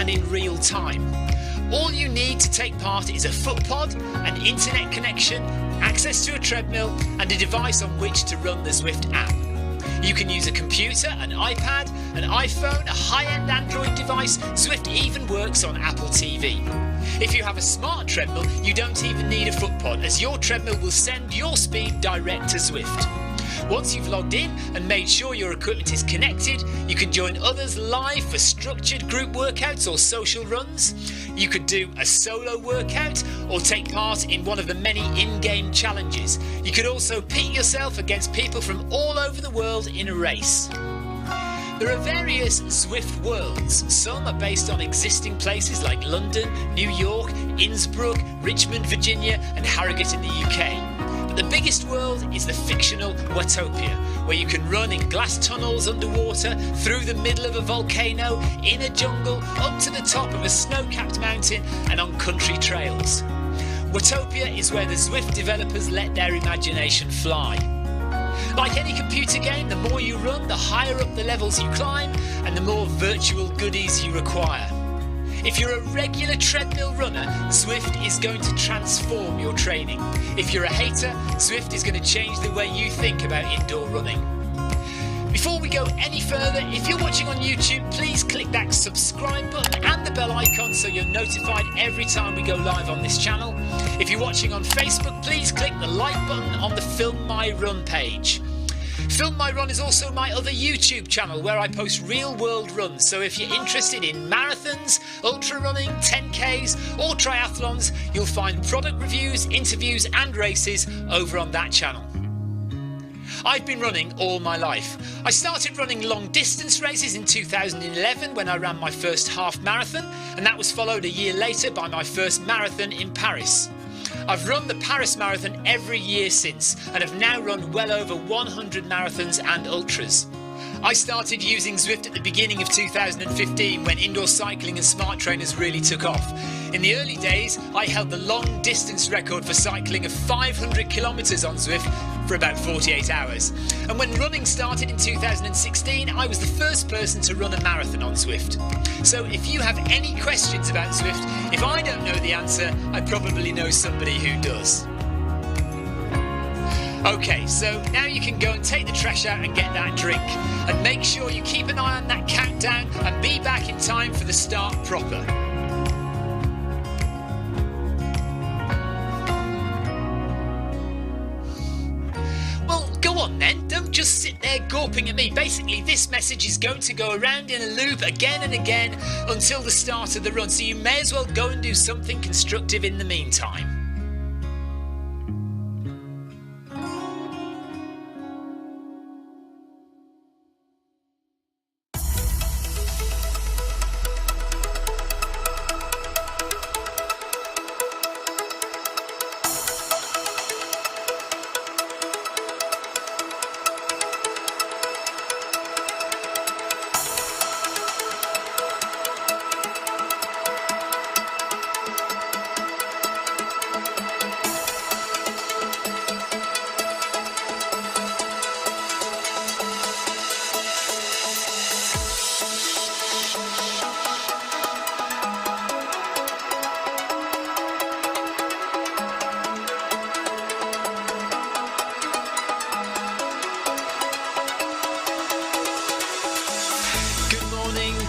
and in real time. All you need to take part is a footpod, an internet connection, access to a treadmill, and a device on which to run the Zwift app. You can use a computer, an iPad, an iPhone, a high-end Android device. Zwift even works on Apple TV. If you have a smart treadmill, you don't even need a footpod, as your treadmill will send your speed direct to Zwift. Once you've logged in and made sure your equipment is connected, you can join others live for structured group workouts or social runs. You could do a solo workout or take part in one of the many in-game challenges. You could also pit yourself against people from all over the world in a race. There are various Zwift worlds. Some are based on existing places like London, New York, Innsbruck, Richmond, Virginia, and Harrogate in the UK. But the biggest world is the fictional Watopia, where you can run in glass tunnels underwater, through the middle of a volcano, in a jungle, up to the top of a snow-capped mountain, and on country trails. Watopia is where the Zwift developers let their imagination fly. Like any computer game, the more you run, the higher up the levels you climb, and the more virtual goodies you acquire. If you're a regular treadmill runner, Zwift is going to transform your training. If you're a hater, Zwift is going to change the way you think about indoor running. Before we go any further, if you're watching on YouTube, please click that subscribe button and the bell icon so you're notified every time we go live on this channel. If you're watching on Facebook, please click the like button on the Film My Run page. Film My Run is also my other YouTube channel where I post real world runs, so if you're interested in marathons, ultra running, 10Ks or triathlons, you'll find product reviews, interviews and races over on that channel. I've been running all my life. I started running long distance races in 2011 when I ran my first half marathon, and that was followed a year later by my first marathon in Paris. I've run the Paris Marathon every year since and have now run well over 100 marathons and ultras. I started using Zwift at the beginning of 2015 when indoor cycling and smart trainers really took off. In the early days, I held the long distance record for cycling of 500 kilometres on Zwift for about 48 hours. And when running started in 2016, I was the first person to run a marathon on Zwift. So if you have any questions about Zwift, if I don't know the answer, I probably know somebody who does. Okay, so now you can go and take the trash out and get that drink. And make sure you keep an eye on that countdown and be back in time for the start proper. Well, go on then, don't just sit there gawping at me. Basically, this message is going to go around in a loop again and again until the start of the run, so you may as well go and do something constructive in the meantime.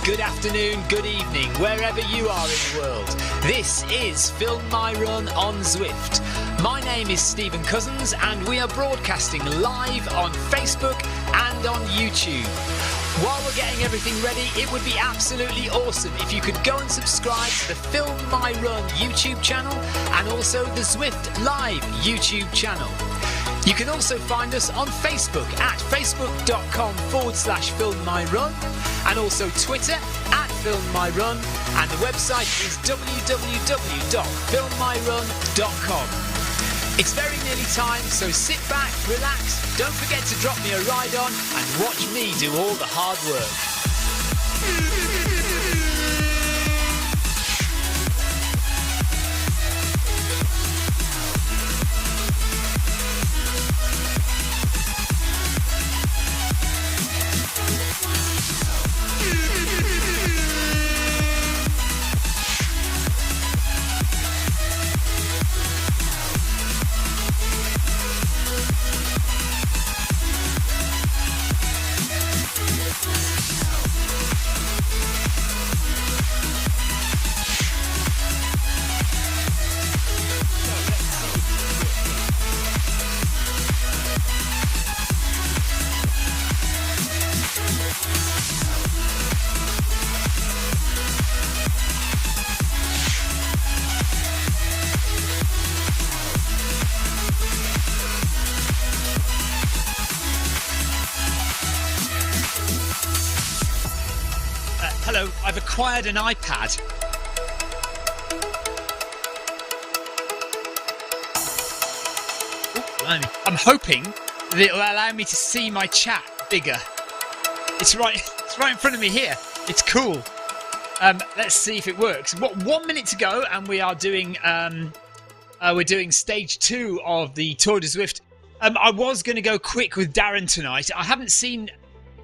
Good afternoon, good evening, wherever you are in the world. This is Film My Run on Zwift. My name is Stephen Cousins and we are broadcasting live on Facebook and on YouTube. While we're getting everything ready, it would be absolutely awesome if you could go and subscribe to the Film My Run YouTube channel and also the Zwift Live YouTube channel. You can also find us on Facebook at facebook.com/filmmyrun and also Twitter at filmmyrun, and the website is www.filmmyrun.com. It's very nearly time, so sit back, relax, don't forget to drop me a ride on and watch me do all the hard work. acquired an iPad. I'm hoping that it will allow me to see my chat bigger. It's right in front of me here. It's cool. Let's see if it works. What, 1 minute to go, and we are doing we're doing stage 2 of the Tour de Zwift. I was going to go quick with Darren tonight. I haven't seen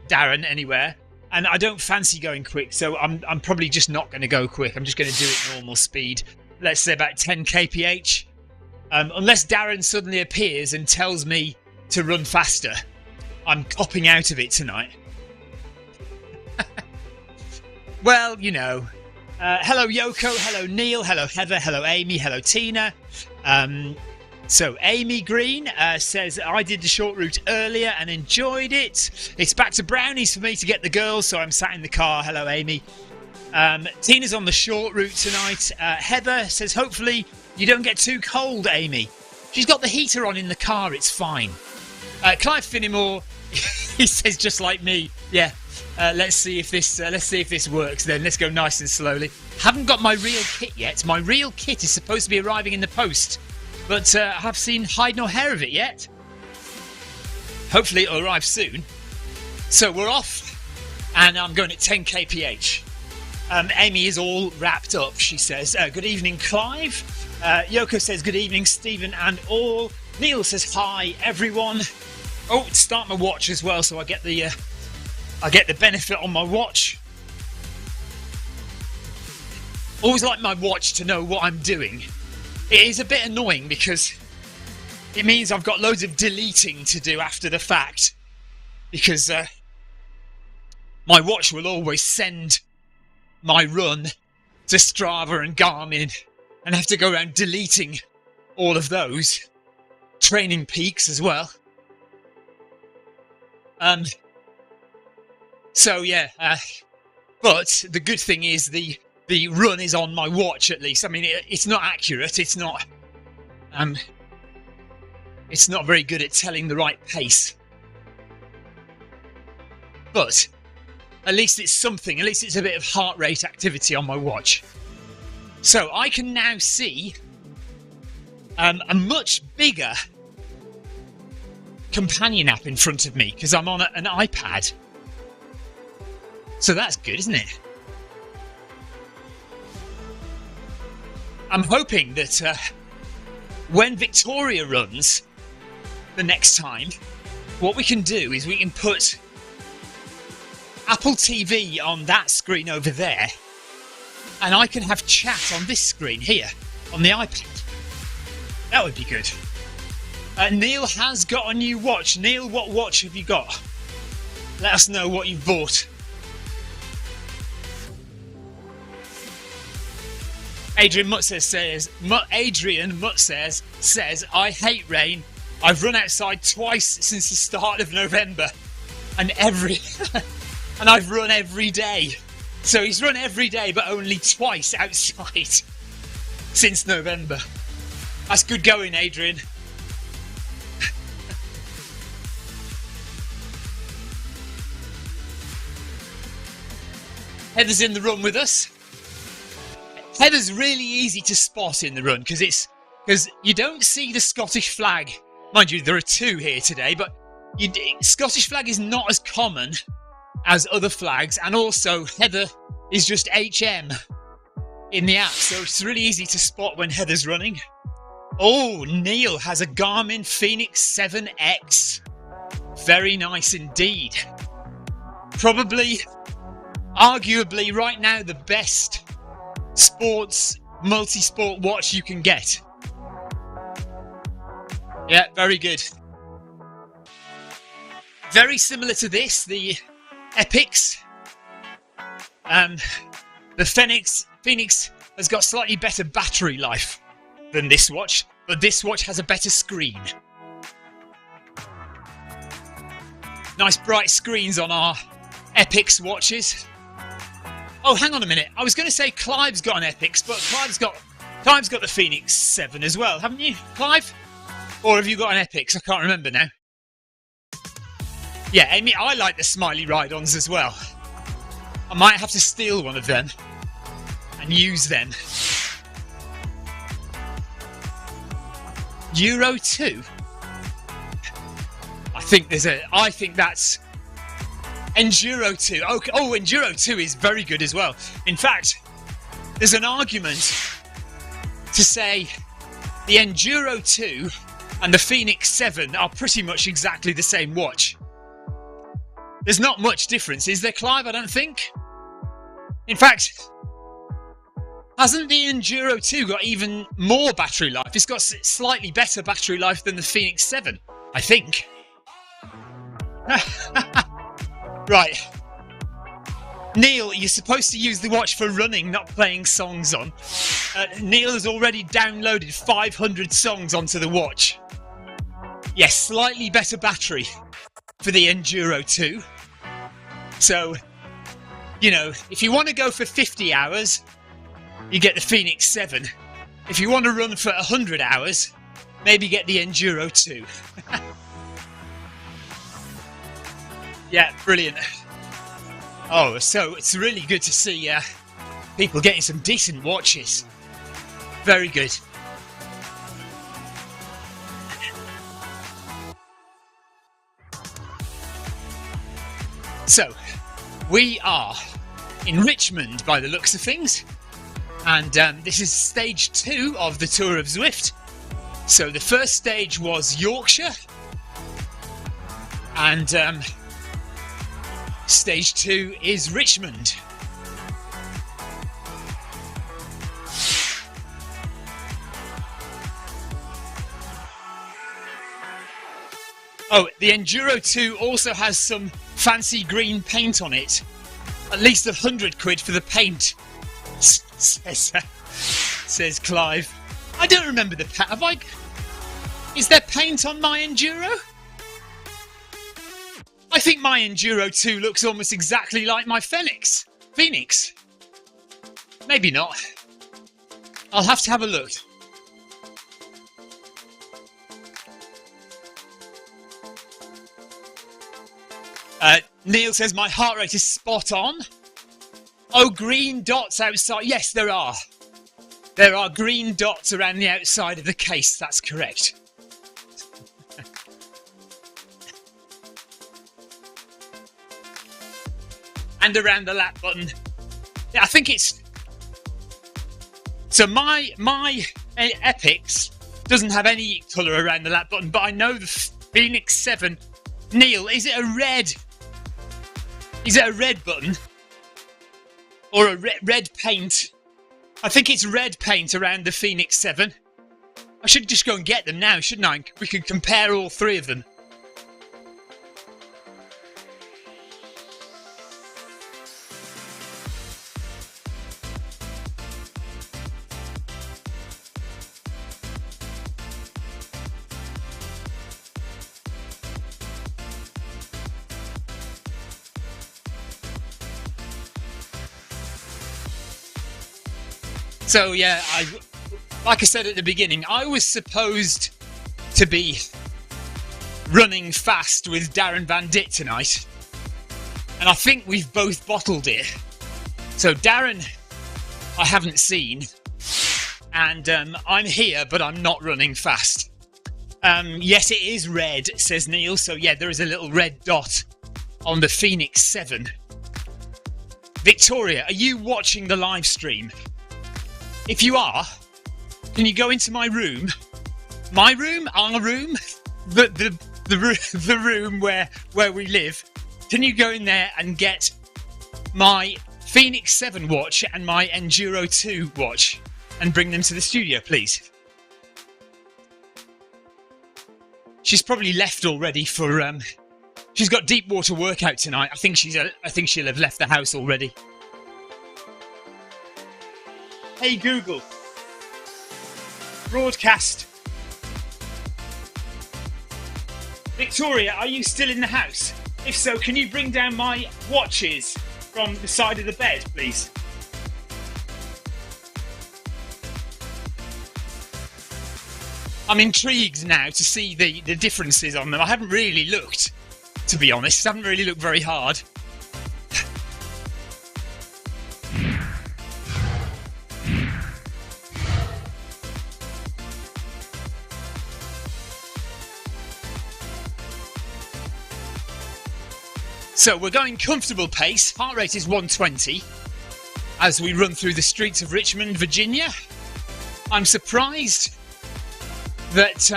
Darren anywhere, and I don't fancy going quick, so I'm probably just not going to go quick. I'm just going to do it normal speed. Let's say about 10 kph. Unless Darren suddenly appears and tells me to run faster, I'm copping out of it tonight. Well, you know. Hello Yoko, hello Neil, hello Heather, hello Amy, hello Tina. So Amy Green says, I did the short route earlier and enjoyed it. It's back to brownies for me to get the girls, so I'm sat in the car. Hello Amy. Tina's on the short route tonight. Heather says, hopefully you don't get too cold, Amy. She's got the heater on in the car, it's fine. Clive Finnimore, he says just like me, yeah. Let's see if this works then. Let's go nice and slowly. Haven't got my real kit yet. My real kit is supposed to be arriving in the post, but I have seen hide nor hair of it yet. Hopefully it'll arrive soon. So we're off, and I'm going at 10 kph. Amy is all wrapped up, she says. Good evening, Clive. Yoko says good evening, Stephen and all. Neil says hi, everyone. Oh, start my watch as well, so I get the benefit on my watch. Always like my watch to know what I'm doing. It is a bit annoying because it means I've got loads of deleting to do after the fact. Because my watch will always send my run to Strava and Garmin and have to go around deleting all of those. Training peaks as well. So yeah, but the good thing is the run is on my watch at least. I mean, it's not accurate. It's not very good at telling the right pace. But at least it's something. At least it's a bit of heart rate activity on my watch. So I can now see a much bigger companion app in front of me because I'm on an iPad. So that's good, isn't it? I'm hoping that when Victoria runs the next time, what we can do is we can put Apple TV on that screen over there, and I can have chat on this screen here, on the iPad. That would be good. Neil has got a new watch. Neil, what watch have you got? Let us know what you've bought. Adrian Mutzes says, I hate rain. I've run outside twice since the start of November, and I've run every day. So he's run every day, but only twice outside since November. That's good going, Adrian. Heather's in the run with us. Heather's really easy to spot in the run because you don't see the Scottish flag. Mind you, there are two here today, but Scottish flag is not as common as other flags, and also Heather is just HM in the app, so it's really easy to spot when Heather's running. Oh, Neil has a Garmin Fenix 7X. Very nice indeed. Probably, arguably right now, the best multi-sport watch you can get. Yeah, very good. Very similar to this, the Epix. The Phoenix has got slightly better battery life than this watch, but this watch has a better screen. Nice bright screens on our Epix watches. Oh, hang on a minute. I was going to say Clive's got an Epix, but Clive's got the Phoenix 7 as well, haven't you, Clive? Or have you got an Epix? I can't remember now. Yeah, Amy, I like the smiley ride-ons as well. I might have to steal one of them and use them. Euro 2? I think that's Enduro 2. Okay. Oh, Enduro 2 is very good as well. In fact, there's an argument to say the Enduro 2 and the Phoenix 7 are pretty much exactly the same watch. There's not much difference, is there, Clive? I don't think. In fact, hasn't the Enduro 2 got even more battery life? It's got slightly better battery life than the Phoenix 7, I think. Right. Neil, you're supposed to use the watch for running, not playing songs on. Neil has already downloaded 500 songs onto the watch. Yes, slightly better battery for the Enduro 2. So, you know, if you want to go for 50 hours, you get the Phoenix 7. If you want to run for 100 hours, maybe get the Enduro 2. Yeah, brilliant. Oh, so it's really good to see people getting some decent watches. Very good. So, we are in Richmond by the looks of things. And this is stage 2 of the Tour of Zwift. So the first stage was Yorkshire. And stage 2 is Richmond. Oh, the Enduro 2 also has some fancy green paint on it. At least 100 quid for the paint, says Clive. I don't remember the paint. Have I? Is there paint on my Enduro? I think my Enduro 2 looks almost exactly like my Phoenix. Maybe not. I'll have to have a look. Neil says my heart rate is spot on. Oh, green dots outside. Yes, there are. There are green dots around the outside of the case. That's correct. And around the lap button. Yeah, I think it's... So my Epix doesn't have any colour around the lap button, but I know the Phoenix 7... Neil, is it a red... Is it a red button? Or a red paint? I think it's red paint around the Phoenix 7. I should just go and get them now, shouldn't I? We could compare all three of them. So yeah, like I said at the beginning, I was supposed to be running fast with Darren Van Dit tonight, and I think we've both bottled it. So Darren, I haven't seen, and I'm here, but I'm not running fast. Yes, it is red, says Neil. So yeah, there is a little red dot on the Phoenix 7. Victoria, are you watching the live stream? If you are, can you go into my room? My room? Our room? The room where we live. Can you go in there and get my Phoenix 7 watch and my Enduro 2 watch and bring them to the studio, please? She's probably left already for she's got deep water workout tonight. I think she'll have left the house already. Hey Google, broadcast. Victoria, are you still in the house? If so, can you bring down my watches from the side of the bed, please? I'm intrigued now to see the differences on them. I haven't really looked, to be honest. I haven't really looked very hard. So we're going comfortable pace. Heart rate is 120 as we run through the streets of Richmond, Virginia. I'm surprised that...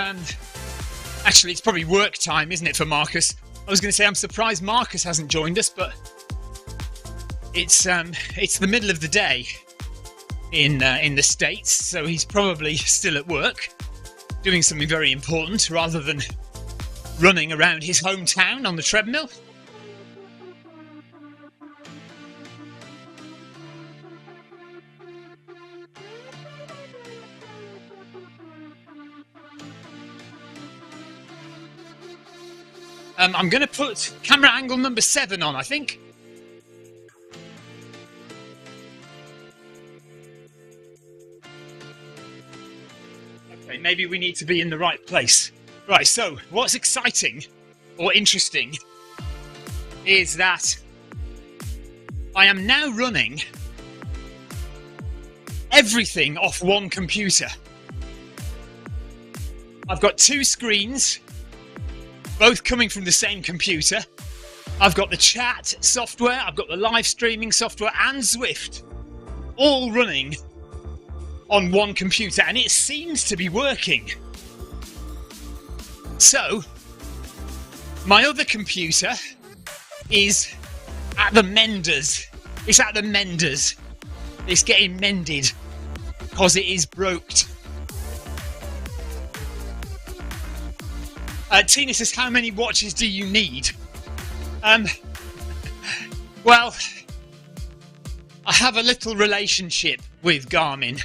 actually, it's probably work time, isn't it, for Marcus? I was going to say I'm surprised Marcus hasn't joined us, but it's the middle of the day in the States, so he's probably still at work, doing something very important rather than running around his hometown on the treadmill. I'm going to put camera angle number 7 on, I think. Okay, maybe we need to be in the right place. Right, so what's exciting or interesting is that I am now running everything off one computer. I've got 2 screens, both coming from the same computer. I've got the chat software, I've got the live streaming software and Zwift all running on one computer, and it seems to be working. So, my other computer is at the menders. It's at the menders. It's getting mended because it is broked. Tina says, how many watches do you need? Well, I have a little relationship with Garmin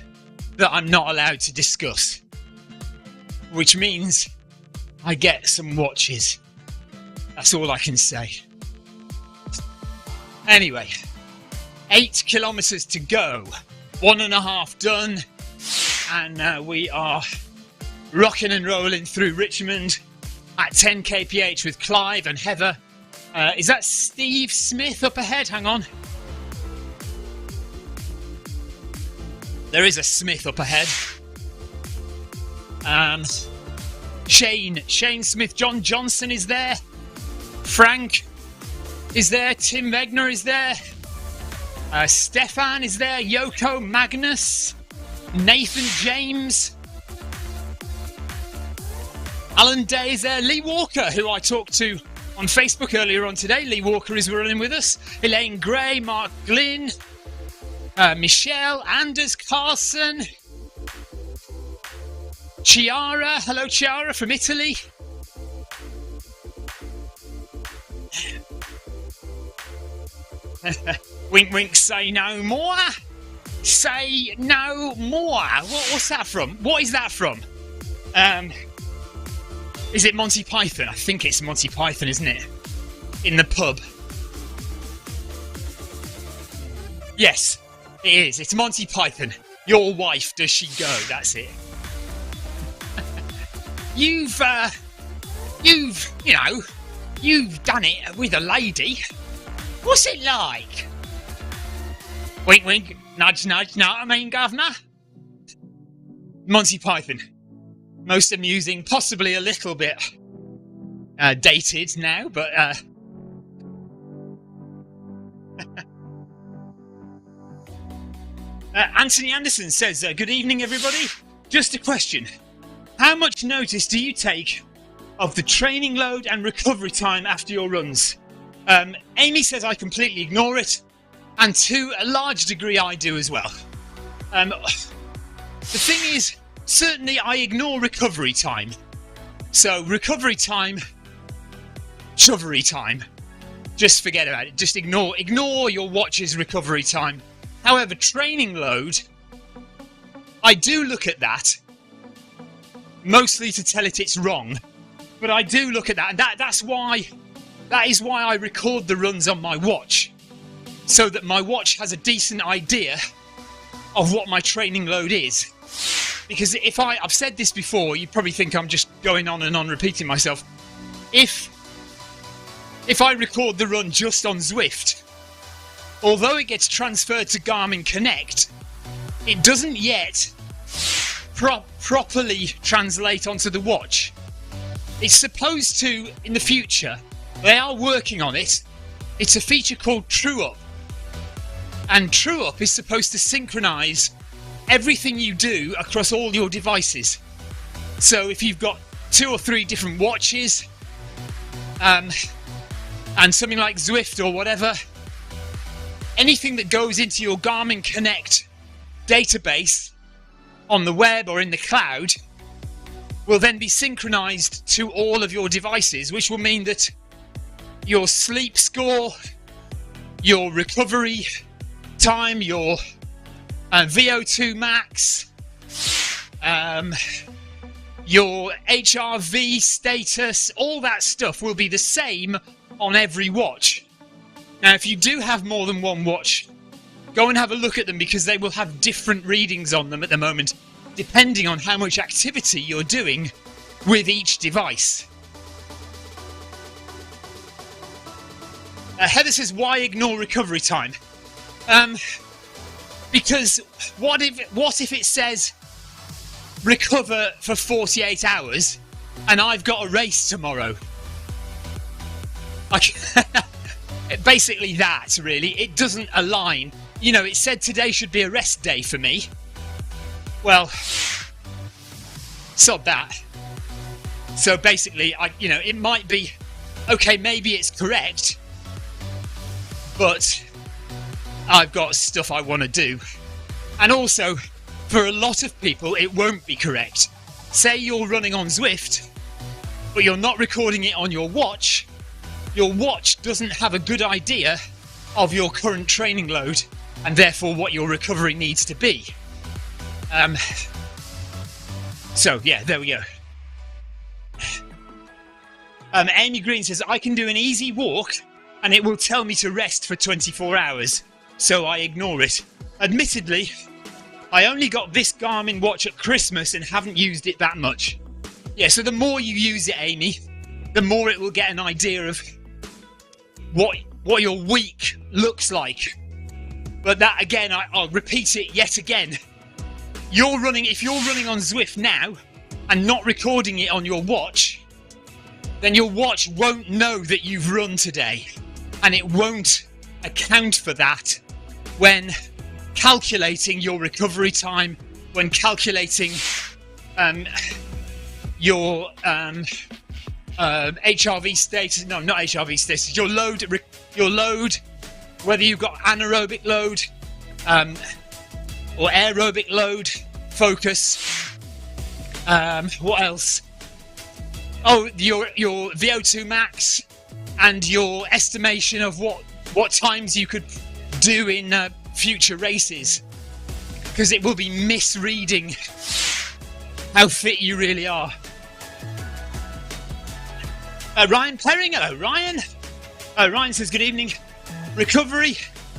that I'm not allowed to discuss, which means I get some watches. That's all I can say. Anyway, 8 kilometers to go, 1.5 done, and we are rocking and rolling through Richmond at 10 kph with Clive and Heather. Is that Steve Smith up ahead? Hang on. There is a Smith up ahead. Shane Smith, John Johnson is there. Frank is there. Tim Wegner is there. Stefan is there. Yoko Magnus. Nathan James. Alan Day is there. Lee Walker, who I talked to on Facebook earlier on today. Lee Walker is running with us. Elaine Gray, Mark Glynn, Michelle, Anders Carlson, Chiara. Hello, Chiara from Italy. Wink, wink, say no more. Say no more. What's that from? What is that from? Is it Monty Python? I think it's Monty Python, isn't it? In the pub. Yes, it is. It's Monty Python. Your wife, does she go? That's it. You've done it with a lady. What's it like? Wink, wink, nudge, nudge, know what I mean, governor? Monty Python. Most amusing, possibly a little bit dated now, but Anthony Anderson says, good evening, everybody. Just a question. How much notice do you take of the training load and recovery time after your runs? Amy says I completely ignore it, and to a large degree I do as well. The thing is, certainly I ignore recovery time. So recovery time, shovery time. Just forget about it. Just ignore your watch's recovery time. However, training load, I do look at that, mostly to tell it it's wrong. But I do look at that, and that is why I record the runs on my watch, so that my watch has a decent idea of what my training load is. Because if I've said this before, you probably think I'm just going on and on repeating myself. If I record the run just on Zwift, although it gets transferred to Garmin Connect, it doesn't yet properly translate onto the watch. It's supposed to in the future. They are working on it, it's a feature called True Up. And True Up is supposed to synchronize everything you do across all your devices. So if you've got 2 or 3 different watches, and something like Zwift or whatever, anything that goes into your Garmin Connect database on the web or in the cloud will then be synchronized to all of your devices, which will mean that your sleep score, your recovery time, your VO2 max, your HRV status, all that stuff will be the same on every watch. Now, if you do have more than one watch, go and have a look at them, because they will have different readings on them at the moment, depending on how much activity you're doing with each device. Heather says, why ignore recovery time? Because what if it says recover for 48 hours and I've got a race tomorrow? Basically that, really. It doesn't align. You know, it said today should be a rest day for me. Well, sod that. So basically, it might be, okay, maybe it's correct, but I've got stuff I want to do. And also, for a lot of people, it won't be correct. Say you're running on Zwift, but you're not recording it on your watch doesn't have a good idea of your current training load and therefore what your recovery needs to be. So yeah, there we go. Amy Green says, I can do an easy walk and it will tell me to rest for 24 hours, so I ignore it. Admittedly, I only got this Garmin watch at Christmas and haven't used it that much. Yeah, so the more you use it, Amy, the more it will get an idea of what your week looks like. But that, again, I'll repeat it yet again. If you're running on Zwift now and not recording it on your watch, then your watch won't know that you've run today, and it won't account for that when calculating your recovery time, when calculating your HRV status. No, not HRV status. Your load, whether you've got anaerobic load or aerobic load, focus. What else? Oh, your VO2 max and your estimation of what times you could do in future races, because it will be misreading how fit you really are. Ryan Perring, hello Ryan. Ryan says, good evening. Recovery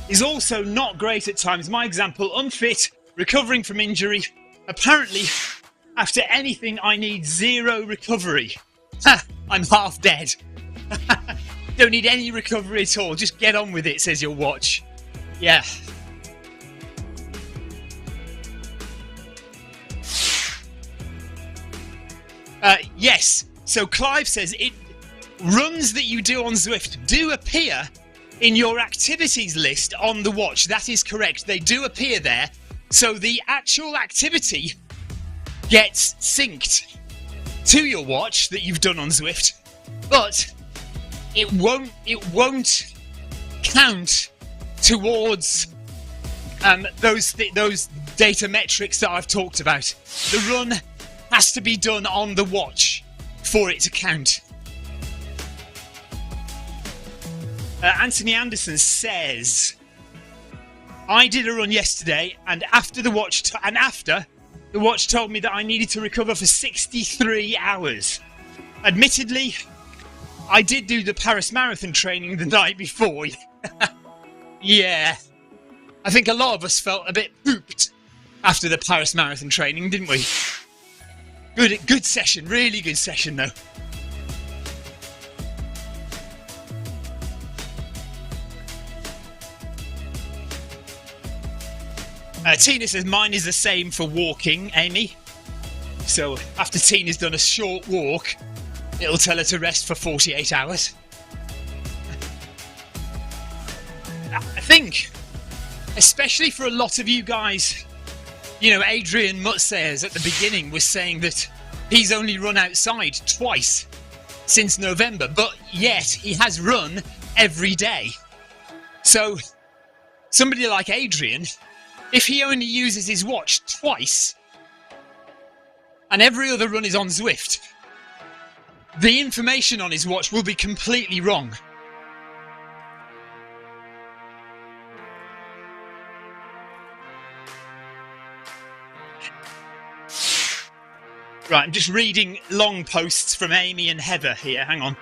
is also not great at times. My example, unfit, recovering from injury. Apparently, after anything, I need 0 recovery. I'm half dead. Don't need any recovery at all. Just get on with it, says your watch. Yeah. Yes. So Clive says, runs that you do on Zwift do appear in your activities list on the watch. That is correct. They do appear there. So the actual activity gets synced to your watch that you've done on Zwift, but it won't count towards those data metrics that I've talked about. The run has to be done on the watch for it to count. Anthony Anderson says, I did a run yesterday, and after the watch told me that I needed to recover for 63 hours. Admittedly, I did do the Paris Marathon training the night before. Yeah. I think a lot of us felt a bit pooped after the Paris Marathon training, didn't we? Good session, really good session though. Tina says, mine is the same for walking, Amy. So after Tina's done a short walk, it'll tell her to rest for 48 hours. I think, especially for a lot of you guys, you know, Adrian Mutsayers at the beginning was saying that he's only run outside twice since November, but yet he has run every day. So somebody like Adrian, if he only uses his watch twice and every other run is on Zwift, the information on his watch will be completely wrong. Right, I'm just reading long posts from Amy and Heather here. Hang on.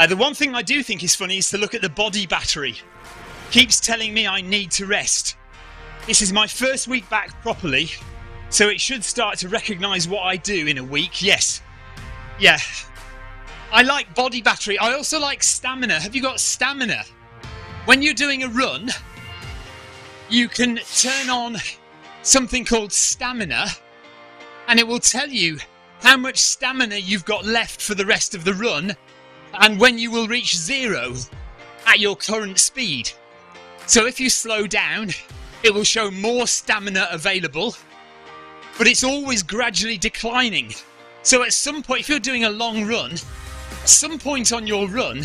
The one thing I do think is funny is to look at the body battery. Keeps telling me I need to rest. This is my first week back properly, so it should start to recognise what I do in a week. Yes. Yeah. I like body battery. I also like stamina. Have you got stamina? When you're doing a run, you can turn on something called stamina, and it will tell you how much stamina you've got left for the rest of the run and when you will reach zero at your current speed. So if you slow down, it will show more stamina available, but it's always gradually declining. So at some point, if you're doing a long run, at some point on your run,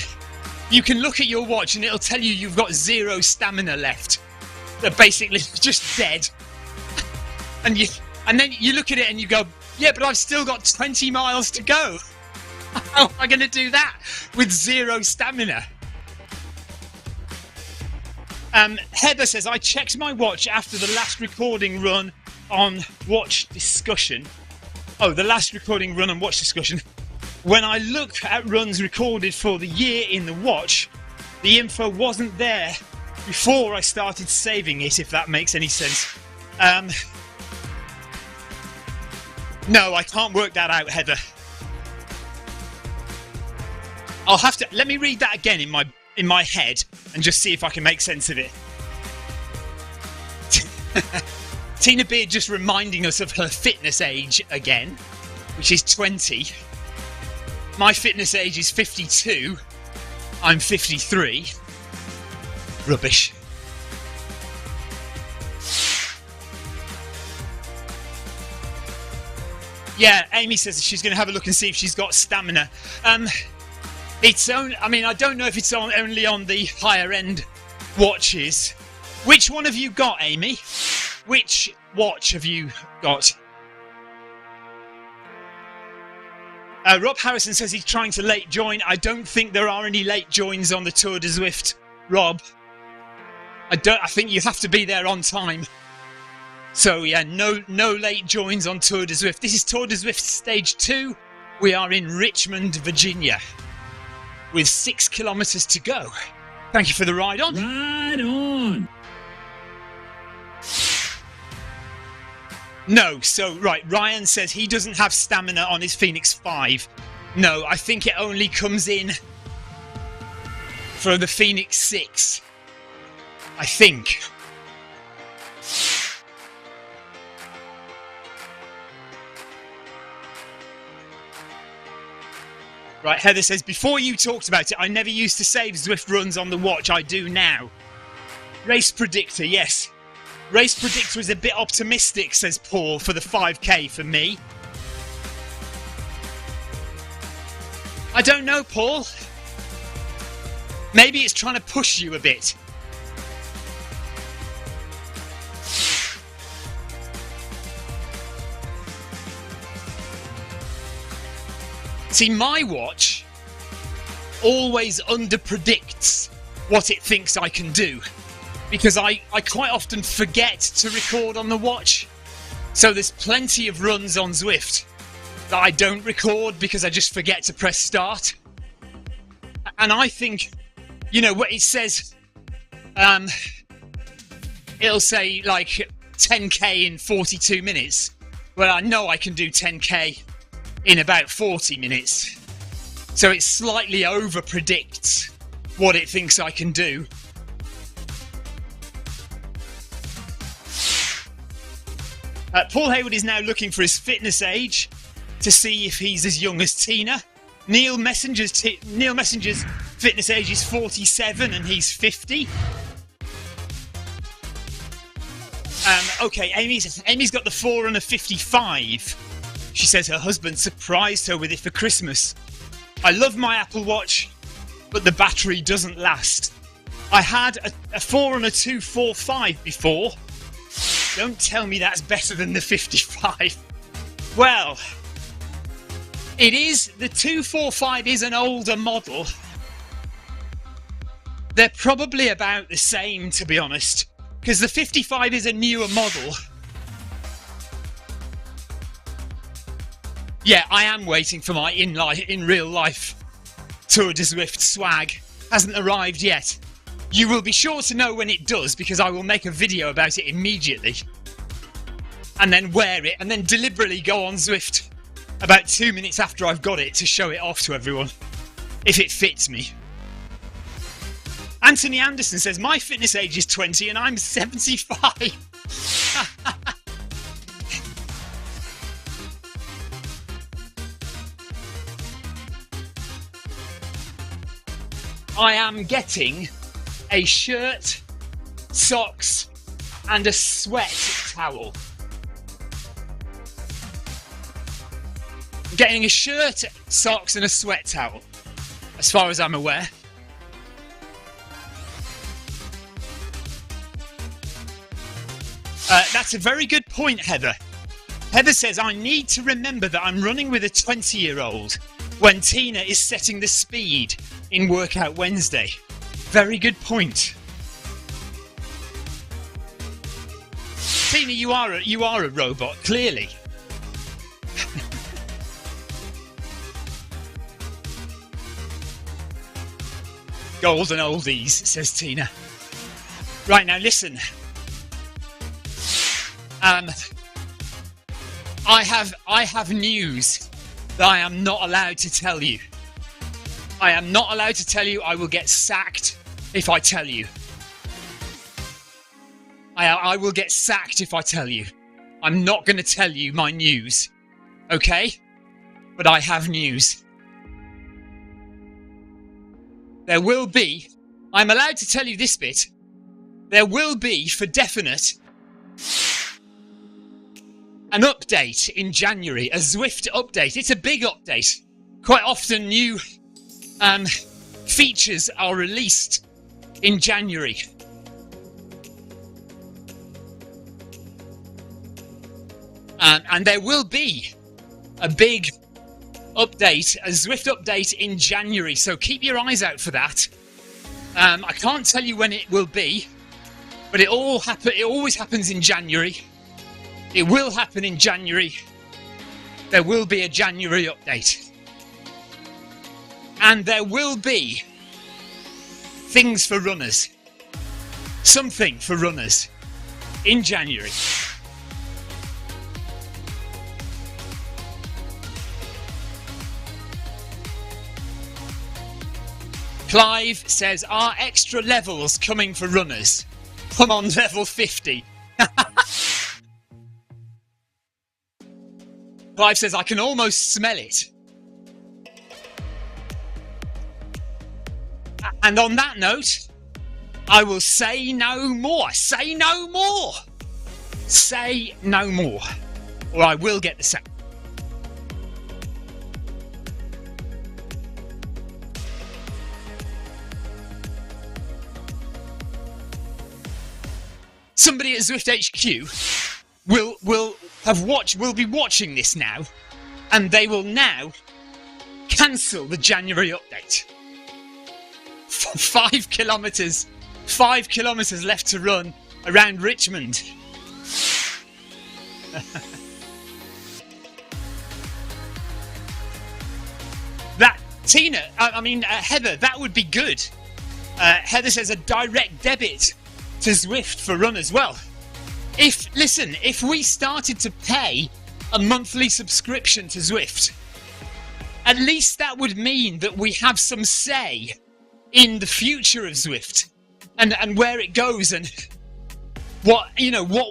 you can look at your watch and it'll tell you you've got zero stamina left. They're basically just dead. And then you look at it and you go, yeah, but I've still got 20 miles to go. How am I going to do that with zero stamina? Heather says, I checked my watch after the last recording run on Watch Discussion. Oh, the last recording run on Watch Discussion. When I look at runs recorded for the year in the watch, the info wasn't there before I started saving it, if that makes any sense. No, I can't work that out, Heather. I'll have to... Let me read that again in my head and just see if I can make sense of it. Tina Beard just reminding us of her fitness age again, which is 20. My fitness age is 52. I'm 53. Rubbish. Yeah, Amy says she's going to have a look and see if she's got stamina. It's only, I mean, I don't know if it's only on the higher end watches. Which one have you got, Amy? Which watch have you got? Rob Harrison says he's trying to late join. I don't think there are any late joins on the Tour de Zwift, Rob. I think you have to be there on time. So yeah, no late joins on Tour de Zwift. This is Tour de Zwift Stage 2. We are in Richmond, Virginia, with 6 kilometres to go. Thank you for the ride on. Ride on! No, so right, Ryan says he doesn't have stamina on his Phoenix 5. No, I think it only comes in for the Phoenix 6. I think. Right, Heather says, before you talked about it, I never used to save Zwift runs on the watch. I do now. Race Predictor, yes. Race Predictor is a bit optimistic, says Paul, for the 5K for me. I don't know, Paul. Maybe it's trying to push you a bit. See, my watch always under-predicts what it thinks I can do, because I quite often forget to record on the watch. So there's plenty of runs on Zwift that I don't record because I just forget to press start. And I think, you know, what it says, it'll say like 10k in 42 minutes. Well, I know I can do 10k in about 40 minutes. So it slightly over predicts what it thinks I can do. Paul Hayward is now looking for his fitness age to see if he's as young as Tina. Neil Messenger's fitness age is 47 and he's 50. Okay, Amy's got the Forerunner 55. She says her husband surprised her with it for Christmas. I love my Apple Watch, but the battery doesn't last. I had a Forerunner 245 before. Don't tell me that's better than the 55. Well, it is. The 245 is an older model. They're probably about the same, to be honest, because the 55 is a newer model. Yeah, I am waiting for my in real life Tour de Zwift swag. Hasn't arrived yet. You will be sure to know when it does, because I will make a video about it immediately. And then wear it, and then deliberately go on Zwift about 2 minutes after I've got it to show it off to everyone, if it fits me. Anthony Anderson says, my fitness age is 20 and I'm 75. I am getting a shirt, socks, and a sweat towel. I'm getting a shirt, socks, and a sweat towel, as far as I'm aware. That's a very good point, Heather. Heather says, I need to remember that I'm running with a 20-year-old when Tina is setting the speed in Workout Wednesday. Very good point. Tina, you are a robot, clearly. Golden oldies, says Tina. Right, now listen. I have news that I am not allowed to tell you. I am not allowed to tell you. I will get sacked if I tell you. I will get sacked if I tell you. I'm not going to tell you my news. Okay? But I have news. There will be, I'm allowed to tell you this bit, there will be, for definite, an update in January, a Zwift update. It's a big update. Quite often new features are released in January. And there will be a big update, a Zwift update in January, so keep your eyes out for that. I can't tell you when it will be, but it always happens in January. It will happen in January. There will be a January update. And there will be things for runners. Something for runners in January. Clive says, are extra levels coming for runners? Come on, level 50. Clive says, I can almost smell it. And on that note, I will say no more. Say no more. Say no more. Or I will get the sack. Somebody at Zwift HQ will be watching this now, and they will now cancel the January update. 5 kilometres left to run around Richmond. That, Tina, Heather, that would be good. Heather says a direct debit to Zwift for runners. Well, if we started to pay a monthly subscription to Zwift, at least that would mean that we have some say in the future of Zwift and where it goes and what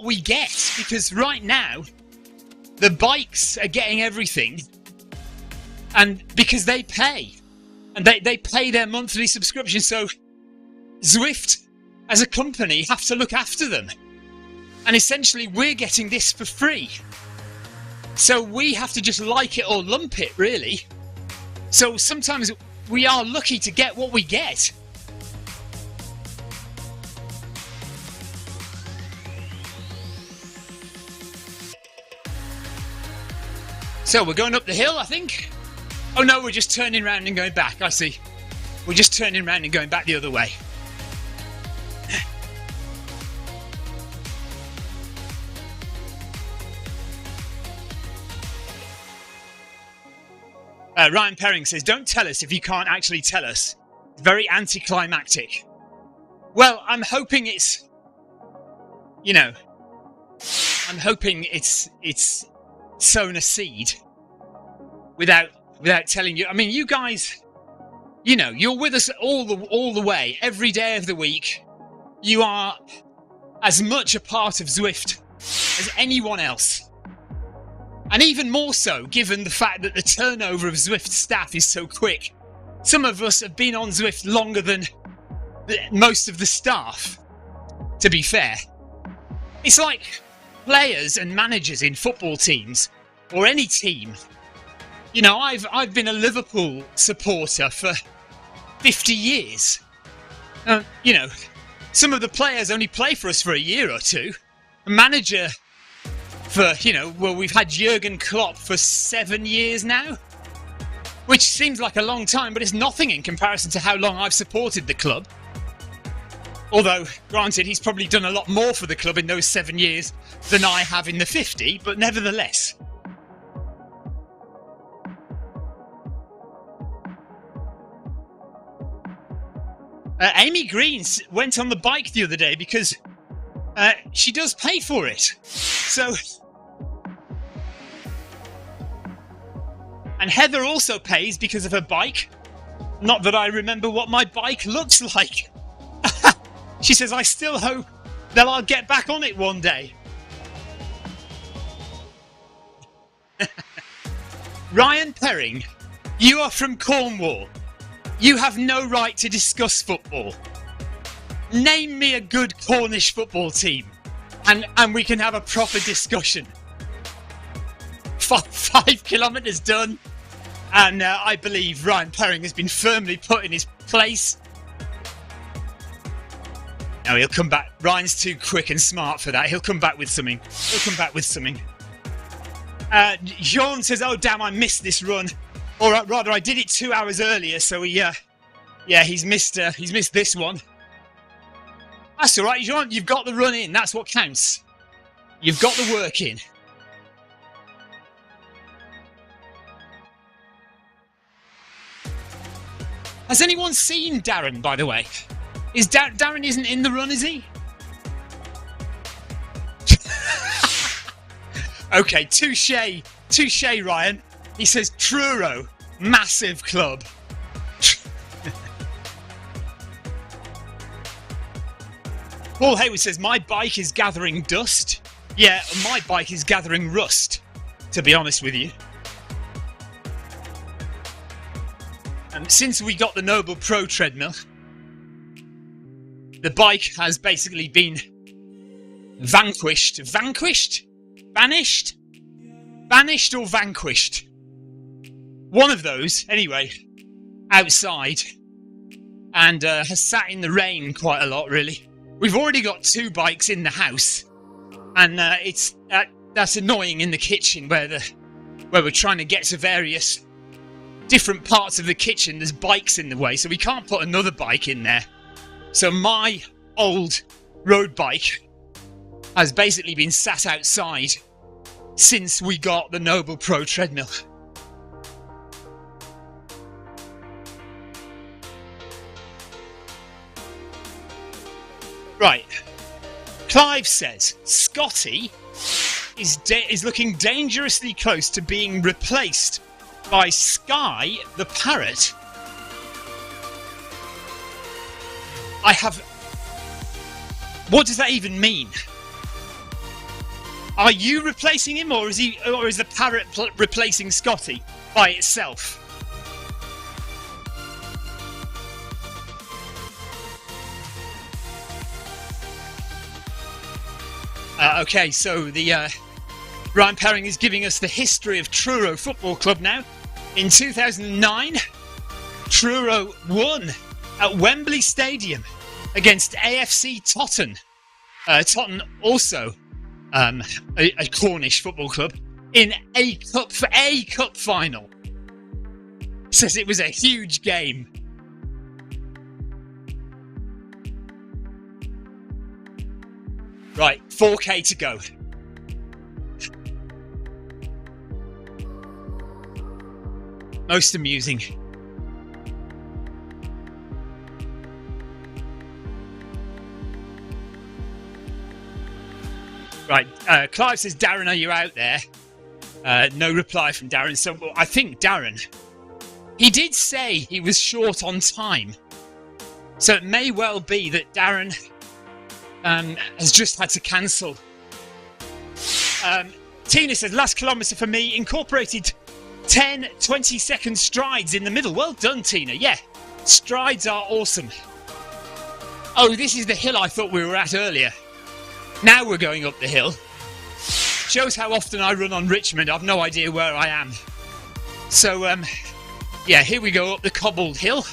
we get, because right now the bikes are getting everything And because they pay. And they pay their monthly subscription, so Zwift, as a company, have to look after them. And essentially, we're getting this for free. So we have to just like it or lump it, really. So sometimes we are lucky to get what we get. So we're going up the hill, I think. Oh no, we're just turning around and going back, I see. We're just turning around and going back the other way. Ryan Perring says, don't tell us if you can't actually tell us. It's very anticlimactic. Well, I'm hoping it's, you know, I'm hoping it's sown a seed without telling you. I mean, you guys, you know, you're with us all the way, every day of the week. You are as much a part of Zwift as anyone else. And even more so, given the fact that the turnover of Zwift staff is so quick. Some of us have been on Zwift longer than most of the staff, to be fair. It's like players and managers in football teams, or any team. You know, I've been a Liverpool supporter for 50 years. You know, some of the players only play for us for a year or two. A manager for, you know, well, we've had Jurgen Klopp for 7 years now, which seems like a long time, but it's nothing in comparison to how long I've supported the club. Although, granted, he's probably done a lot more for the club in those 7 years than I have in the 50, but nevertheless. Amy Green went on the bike the other day because she does pay for it. So, and Heather also pays because of her bike. Not that I remember what my bike looks like. She says, I still hope that I'll get back on it one day. Ryan Perring, you are from Cornwall. You have no right to discuss football. Name me a good Cornish football team, and we can have a proper discussion. 5 kilometres done, and I believe Ryan Perring has been firmly put in his place. No, he'll come back. Ryan's too quick and smart for that. He'll come back with something. Jean says, oh damn, I missed this run. Or rather, I did it 2 hours earlier, so he's missed this one. That's all right, Jean. You've got the run in. That's what counts. You've got the work in. Has anyone seen Darren, by the way? Darren isn't in the run, is he? Okay, touche, Ryan. He says Truro, massive club. Paul Hayward says, my bike is gathering dust. Yeah, my bike is gathering rust, to be honest with you. Since we got the Noble Pro treadmill, the bike has basically been banished or vanquished. One of those, anyway, outside, and has sat in the rain quite a lot, really. We've already got 2 bikes in the house, and that's annoying in the kitchen where we're trying to get to various different parts of the kitchen. There's bikes in the way, so we can't put another bike in there. So my old road bike has basically been sat outside since we got the Noble Pro treadmill. Right. Clive says, Scotty is looking dangerously close to being replaced by Sky the Parrot. What does that even mean? Are you replacing him, or is the parrot replacing Scotty by itself? Okay, so the Ryan Perring is giving us the history of Truro Football Club now. In 2009, Truro won at Wembley Stadium against AFC Totten. Totten also a Cornish football club in a cup final. Says it was a huge game. Right, 4K to go. Most amusing. Right, Clive says, Darren, are you out there? No reply from Darren. So I think Darren, he did say he was short on time. So it may well be that Darren has just had to cancel. Tina says, last kilometre for me, incorporated 10 20-second strides in the middle. Well done, Tina. Yeah, strides are awesome. Oh, this is the hill I thought we were at earlier. Now we're going up the hill. Shows how often I run on Richmond. I've no idea where I am. So, yeah, here we go up the cobbled hill.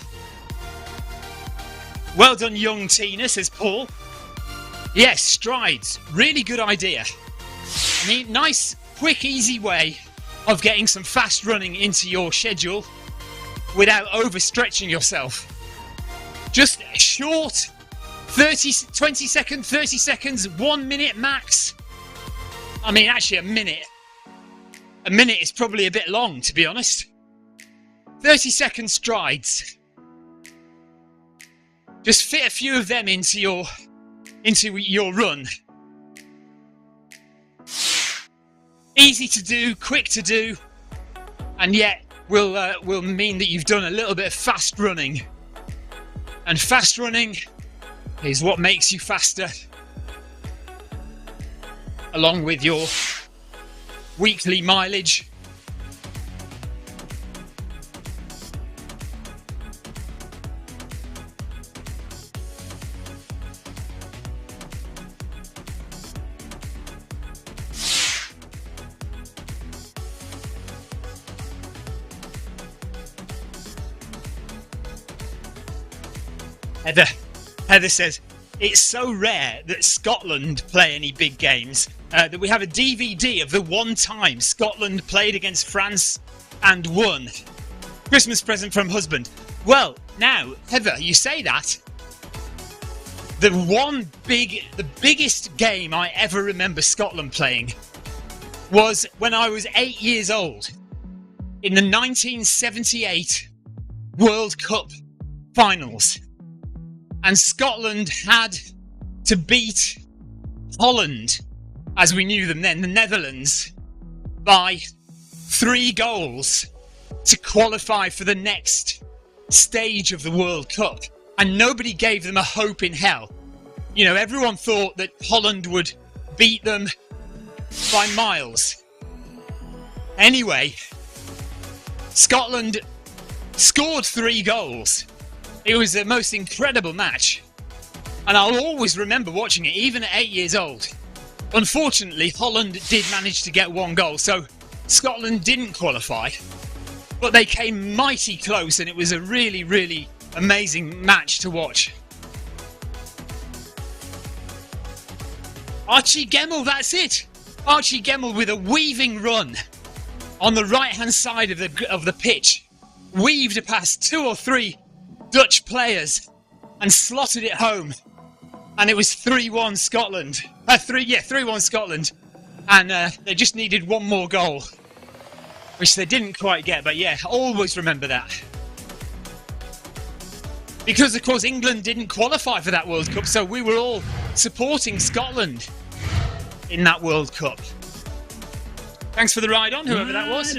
Well done, young Tina, says Paul. Yes, strides. Really good idea. I mean, nice, quick, easy way of getting some fast running into your schedule without overstretching yourself. Just a short 20 seconds, 30 seconds, 1 minute max. I mean, actually a minute. A minute is probably a bit long, to be honest. 30-second strides. Just fit a few of them into your run. Easy to do, quick to do, and yet will mean that you've done a little bit of fast running. And fast running is what makes you faster, along with your weekly mileage. Heather says, it's so rare that Scotland play any big games that we have a DVD of the one time Scotland played against France and won. Christmas present from husband. Well, now, Heather, you say that. The biggest game I ever remember Scotland playing was when I was 8 years old in the 1978 World Cup finals. And Scotland had to beat Holland, as we knew them then, the Netherlands, by 3 goals to qualify for the next stage of the World Cup. And nobody gave them a hope in hell. You know, everyone thought that Holland would beat them by miles. Anyway, Scotland scored 3 goals. It was the most incredible match, and I'll always remember watching it, even at 8 years old. Unfortunately, Holland did manage to get 1 goal, so Scotland didn't qualify, but they came mighty close, and it was a really, really amazing match to watch. Archie Gemmell, that's it! Archie Gemmell with a weaving run on the right-hand side of the pitch, weaved past 2 or 3 Dutch players and slotted it home, and it was 3-1 Scotland. 3-1 Scotland, and they just needed 1 more goal, which they didn't quite get. But yeah, always remember that, because of course England didn't qualify for that World Cup, so we were all supporting Scotland in that World Cup. Thanks for the ride on, whoever that was.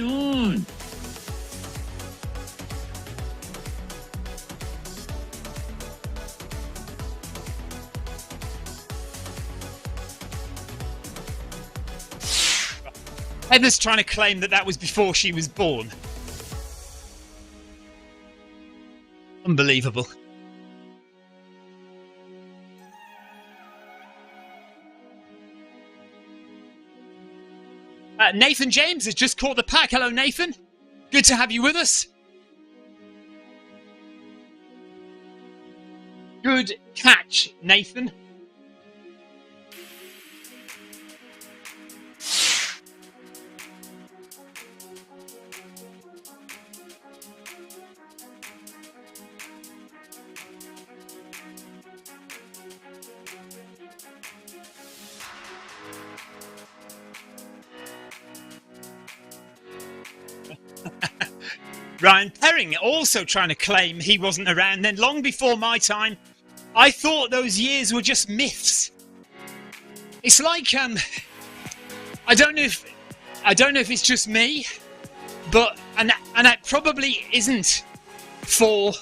Heather's trying to claim that was before she was born. Unbelievable. Nathan James has just caught the pack. Hello, Nathan. Good to have you with us. Good catch, Nathan. Ryan Perring also trying to claim he wasn't around then. Long before my time, I thought those years were just myths. It's like I don't know if it's just me, but and it probably isn't for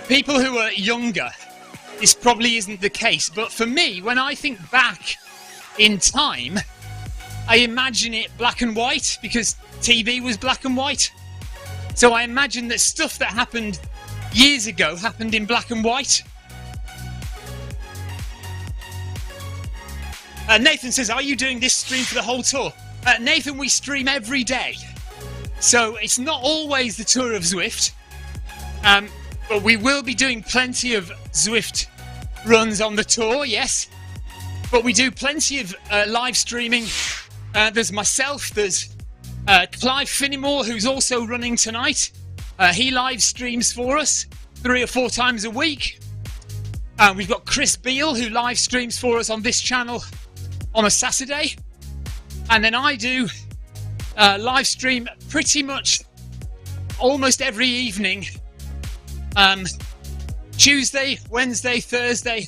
people who are younger. This probably isn't the case, but for me, when I think back in time, I imagine it black and white because TV was black and white. So I imagine that stuff that happened years ago happened in black and white. Nathan says, are you doing this stream for the whole tour? Nathan, we stream every day. So it's not always the tour of Zwift. But we will be doing plenty of Zwift runs on the tour, yes. But we do plenty of live streaming. There's myself, there's Clive Finnimore, who's also running tonight. He live streams for us 3 or 4 times a week. We've got Chris Beale, who live streams for us on this channel on a Saturday. And then I do live stream pretty much almost every evening. Tuesday, Wednesday, Thursday,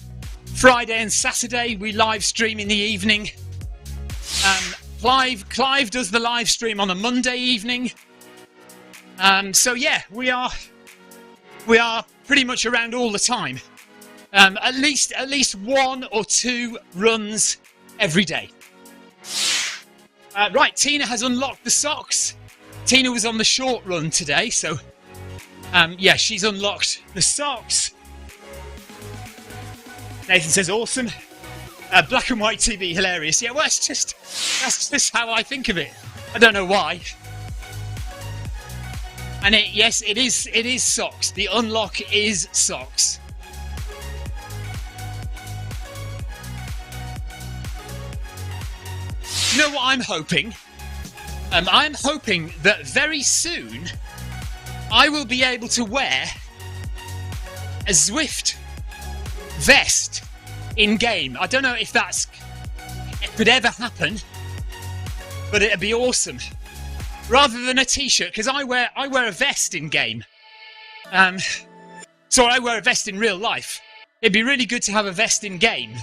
Friday and Saturday we live stream in the evening. Clive does the live stream on a Monday evening. So yeah, we are pretty much around all the time. At least 1 or 2 runs every day. Right, Tina has unlocked the socks. Tina was on the short run today, so yeah, she's unlocked the socks. Nathan says awesome. Black and white TV, hilarious. Yeah, well, that's just how I think of it. I don't know why. And yes, it is socks. The unlock is socks. You know what I'm hoping? I'm hoping that very soon I will be able to wear a Zwift vest in game. I don't know if it could ever happen, but it'd be awesome. Rather than a t-shirt, because I wear a vest in game. So I wear a vest in real life. It'd be really good to have a vest in game.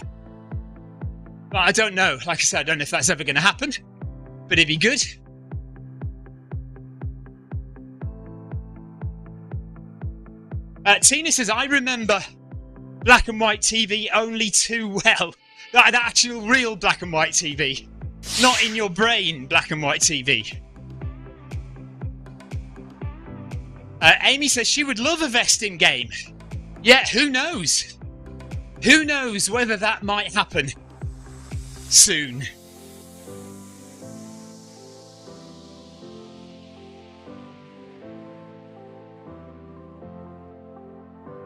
But I don't know. Like I said, I don't know if that's ever going to happen, but it'd be good. Tina says, I remember black and white TV only too well. That actual real black and white TV. Not in your brain black and white TV. Amy says she would love a vest in game. Yeah, who knows? Who knows whether that might happen soon.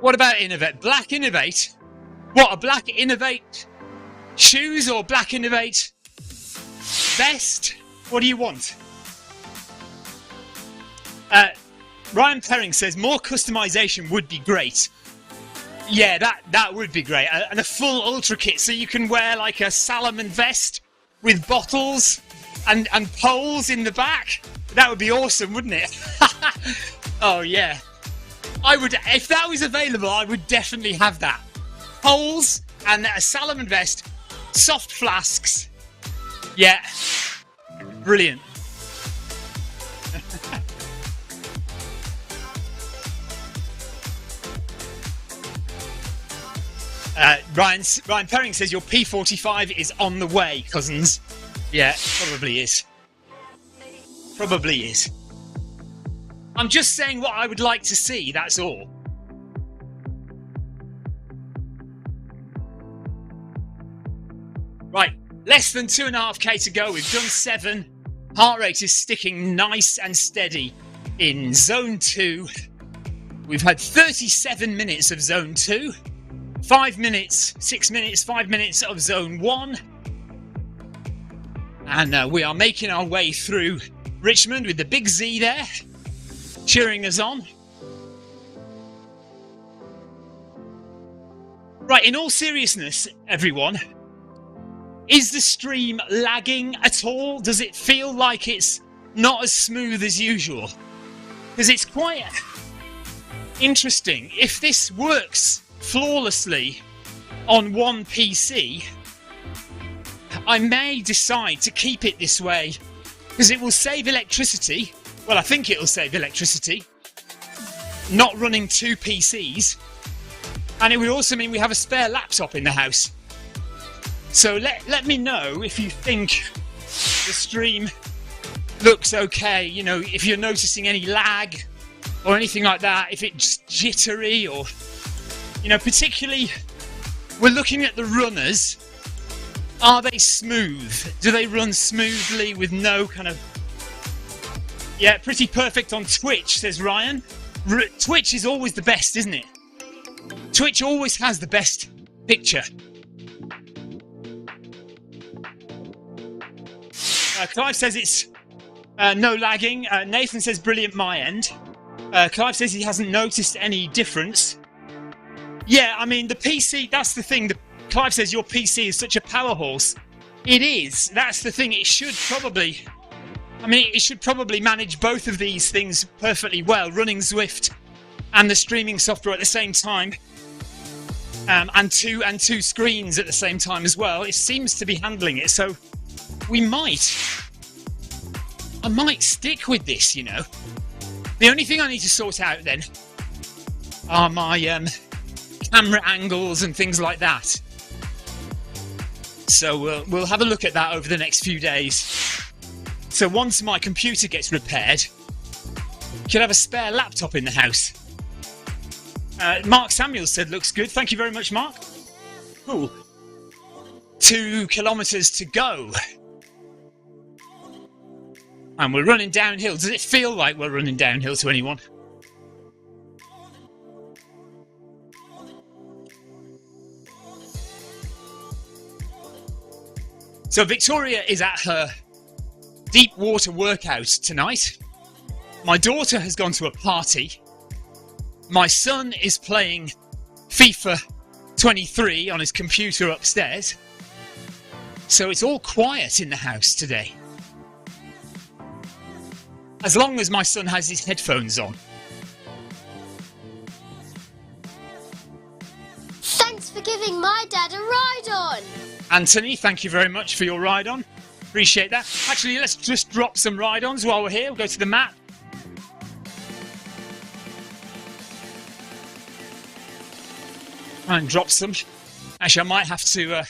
What about Innovate? Black Innovate? What, a black Innovate shoes or black Innovate vest? What do you want? Ryan Perring says more customization would be great. Yeah, that would be great. And a full ultra kit, so you can wear like a Salomon vest with bottles and poles in the back. That would be awesome, wouldn't it? Oh yeah. I would, if that was available, I would definitely have that. Poles and a Salomon vest, soft flasks. Yeah, brilliant. Ryan Perring says your P45 is on the way, cousins. Yeah, probably is. Probably is. I'm just saying what I would like to see, that's all. Right, Less than 2.5k to go. We've done 7. Heart rate is sticking nice and steady in zone 2. We've had 37 minutes of zone 2. 5 minutes, 6 minutes, 5 minutes of zone 1. And we are making our way through Richmond with the big Z there, cheering us on. Right, in all seriousness, everyone, is the stream lagging at all? Does it feel like it's not as smooth as usual? Because it's quite interesting. If this works flawlessly on one PC, I may decide to keep it this way because it will save electricity. Well, I think it will save electricity, not running 2 PCs, and it would also mean we have a spare laptop in the house. So let me know if you think the stream looks okay, you know, if you're noticing any lag or anything like that, if it's jittery or, you know, particularly we're looking at the runners. Are they smooth? Do they run smoothly with no kind of... Yeah, pretty perfect on Twitch, says Ryan. Twitch is always the best, isn't it? Twitch always has the best picture. Clive says it's no lagging. Nathan says brilliant my end. Clive says he hasn't noticed any difference. Yeah, I mean, the PC, that's the thing. Clive says your PC is such a power horse. It is. That's the thing. It should probably... I mean, it should probably manage both of these things perfectly well. Running Zwift and the streaming software at the same time. And two screens at the same time as well. It seems to be handling it. So I might stick with this, you know. The only thing I need to sort out then are my camera angles and things like that. So we'll have a look at that over the next few days. So once my computer gets repaired, could have a spare laptop in the house. Mark Samuel said looks good. Thank you very much, Mark. Cool. 2 kilometers to go. And we're running downhill. Does it feel like we're running downhill to anyone? So Victoria is at her deep water workout tonight. My daughter has gone to a party. My son is playing FIFA 23 on his computer upstairs. So it's all quiet in the house today. As long as my son has his headphones on. Thanks for giving my dad a ride on. Anthony, thank you very much for your ride on. Appreciate that. Actually, let's just drop some ride-ons while we're here. We'll go to the map. And drop some. Actually, I might have to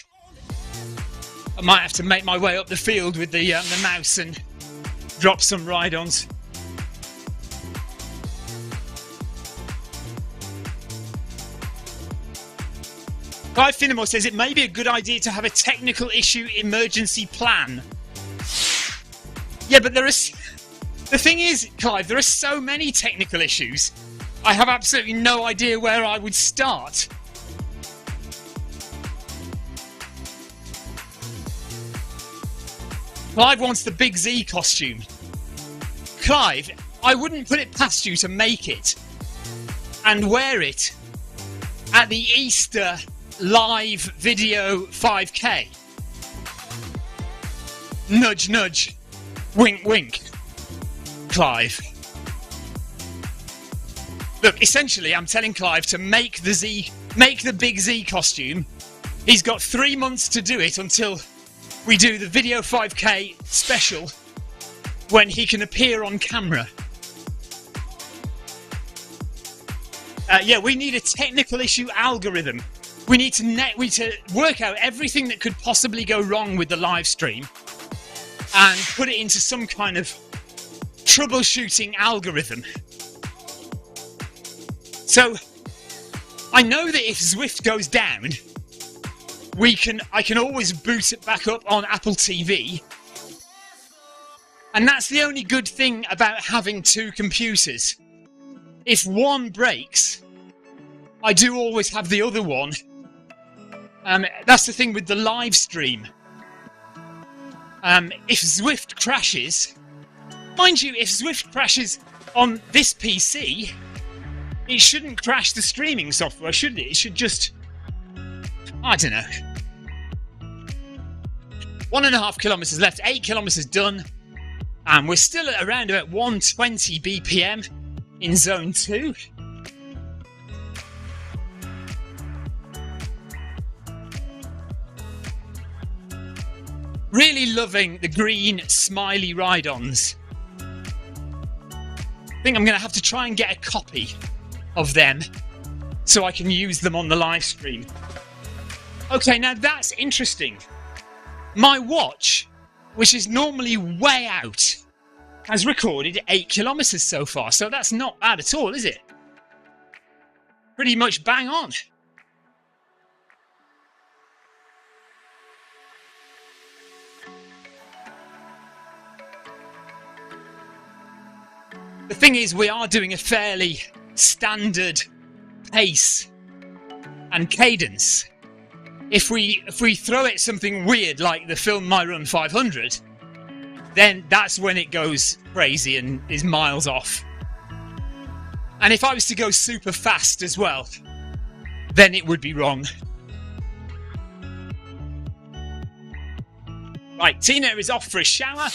make my way up the field with the mouse and drop some ride-ons. Clive Finnemore says it may be a good idea to have a technical issue emergency plan. Yeah, but the thing is, Clive, there are so many technical issues. I have absolutely no idea where I would start. Clive wants the Big Z costume. Clive, I wouldn't put it past you to make it and wear it at the Easter live video 5k. Nudge, nudge. Wink, wink. Clive. Look, essentially, I'm telling Clive to make the Big Z costume. He's got 3 months to do it until we do the video 5k special when he can appear on camera. Yeah, we need a technical issue algorithm. We need to work out everything that could possibly go wrong with the live stream and put it into some kind of troubleshooting algorithm. So I know that if Zwift goes down, I can always boot it back up on Apple TV. And that's the only good thing about having two computers. If one breaks, I do always have the other one. That's the thing with the live stream. If Zwift crashes, mind you, if Zwift crashes on this PC, it shouldn't crash the streaming software, should it? It should just, I don't know. 1.5 kilometres left, 8 kilometres done, and we're still at around about 120 BPM in zone 2. Really loving the green smiley ride-ons. I think I'm going to have to try and get a copy of them so I can use them on the live stream. Okay, now that's interesting. My watch, which is normally way out, has recorded 8 kilometres so far, so that's not bad at all, is it? Pretty much bang on. The thing is, we are doing a fairly standard pace and cadence. If we throw it something weird like the Film My Run 500, then that's when it goes crazy and is miles off. And if I was to go super fast as well, then it would be wrong. Right, Tina is off for a shower.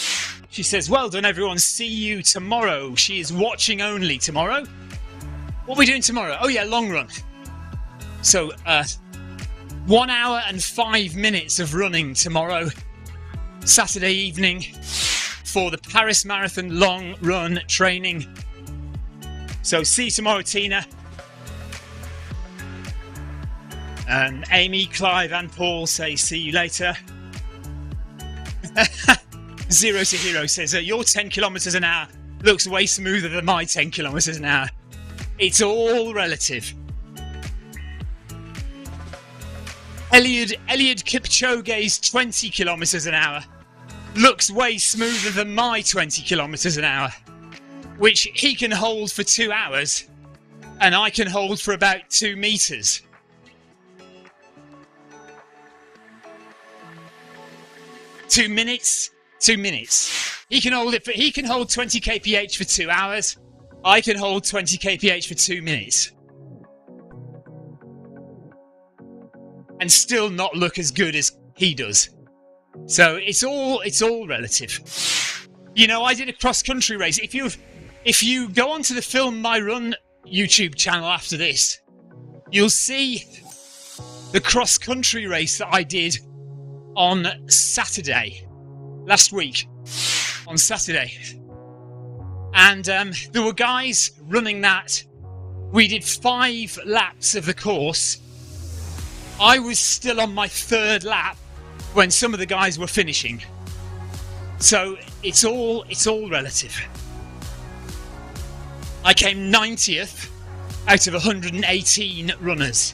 She says, well done everyone, see you tomorrow. She is watching only tomorrow. What are we doing tomorrow? Oh yeah, long run. So, 1 hour and 5 minutes of running tomorrow, Saturday evening, for the Paris Marathon long run training. So see you tomorrow, Tina. And Amy, Clive and Paul say see you later. 0 to Hero says, your 10 kilometres an hour looks way smoother than my 10 kilometres an hour. It's all relative. Eliud Kipchoge's 20 kilometres an hour looks way smoother than my 20 kilometres an hour, which he can hold for 2 hours and I can hold for about 2 metres. Two minutes. He can hold 20 kph for 2 hours. I can hold 20 kph for 2 minutes. And still not look as good as he does. So it's all relative. You know, I did a cross-country race. If you go onto the Film My Run YouTube channel after this, you'll see the cross-country race that I did on Saturday. Last week. On Saturday. And there were guys running that. We did 5 laps of the course. I was still on my 3rd lap when some of the guys were finishing. So it's all relative. I came 90th out of 118 runners.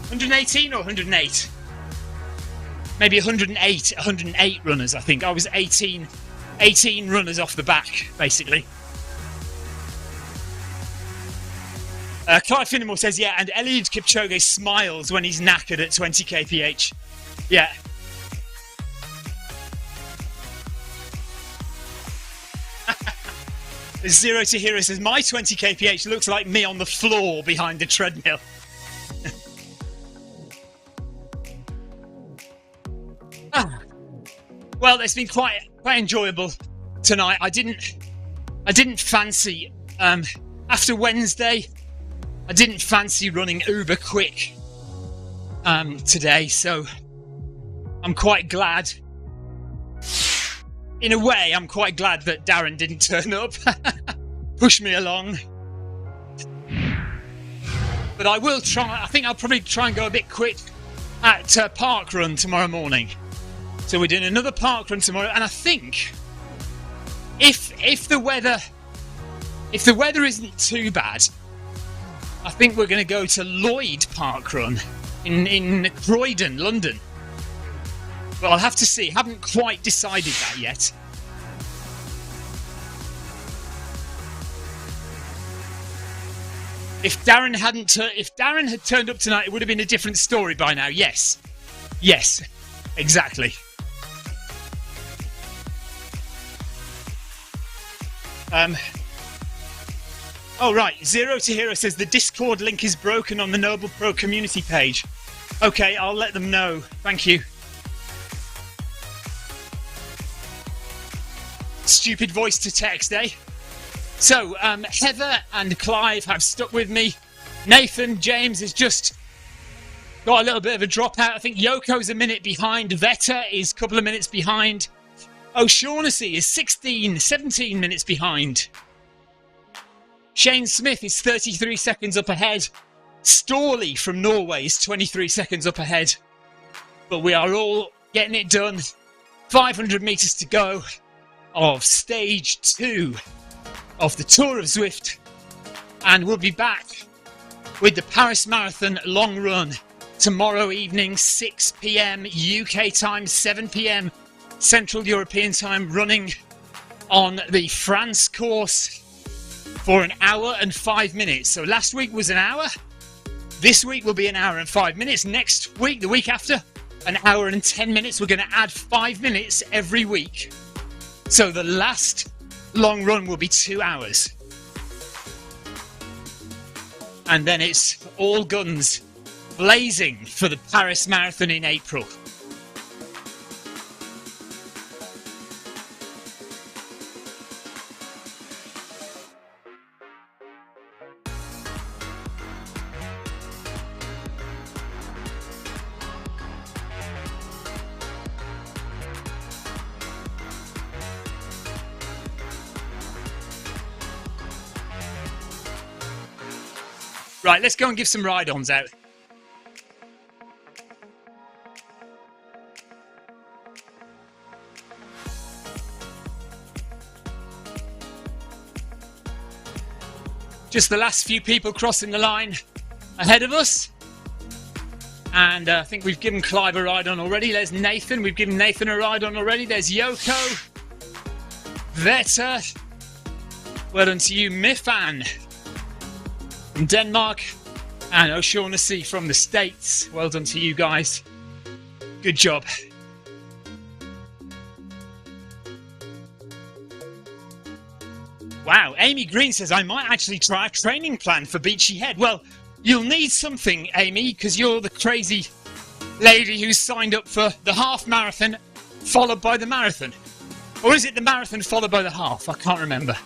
118 or 108? Maybe 108 runners, I think. I was 18 runners off the back, basically. Clive Finnemore says, yeah, and Eliud Kipchoge smiles when he's knackered at 20 kph. Yeah. Zero to Hero says, my 20 kph looks like me on the floor behind the treadmill. Well, it's been quite enjoyable tonight. I didn't fancy after Wednesday. I didn't fancy running uber quick today, so I'm quite glad. In a way, I'm quite glad that Darren didn't turn up, push me along. But I will try. I think I'll probably try and go a bit quick at Park Run tomorrow morning. So we're doing another park run tomorrow, and I think if the weather isn't too bad, I think we're going to go to Lloyd Park Run in Croydon, London. But I'll have to see. Haven't quite decided that yet. If Darren had turned up tonight, it would have been a different story by now. Yes, exactly. Oh right, Zero to Hero says the Discord link is broken on the Noble Pro community page. Okay, I'll let them know. Thank you. Stupid voice to text, eh? So, Heather and Clive have stuck with me. Nathan James has just got a little bit of a dropout. I think Yoko's a minute behind. Veta is a couple of minutes behind. O'Shaughnessy is 17 minutes behind. Shane Smith is 33 seconds up ahead. Storley from Norway is 23 seconds up ahead. But we are all getting it done. 500 metres to go of stage 2 of the Tour of Zwift. And we'll be back with the Paris Marathon long run tomorrow evening, 6 p.m. UK time, 7 p.m. Central European time, running on the France course for an hour and 5 minutes. So last week was an hour. This week will be an hour and 5 minutes. Next week, the week after, an hour and 10 minutes. We're going to add 5 minutes every week. So the last long run will be 2 hours. And then it's all guns blazing for the Paris Marathon in April. Right, let's go and give some ride-ons out. Just the last few people crossing the line ahead of us. And I think we've given Clive a ride-on already. There's Nathan. We've given Nathan a ride-on already. There's Yoko. Veta. Well done to you, Mifan from Denmark, and O'Shaughnessy from the States. Well done to you guys. Good job. Wow, Amy Green says, I might actually try a training plan for Beachy Head. Well, you'll need something, Amy, because you're the crazy lady who's signed up for the half marathon followed by the marathon. Or is it the marathon followed by the half? I can't remember.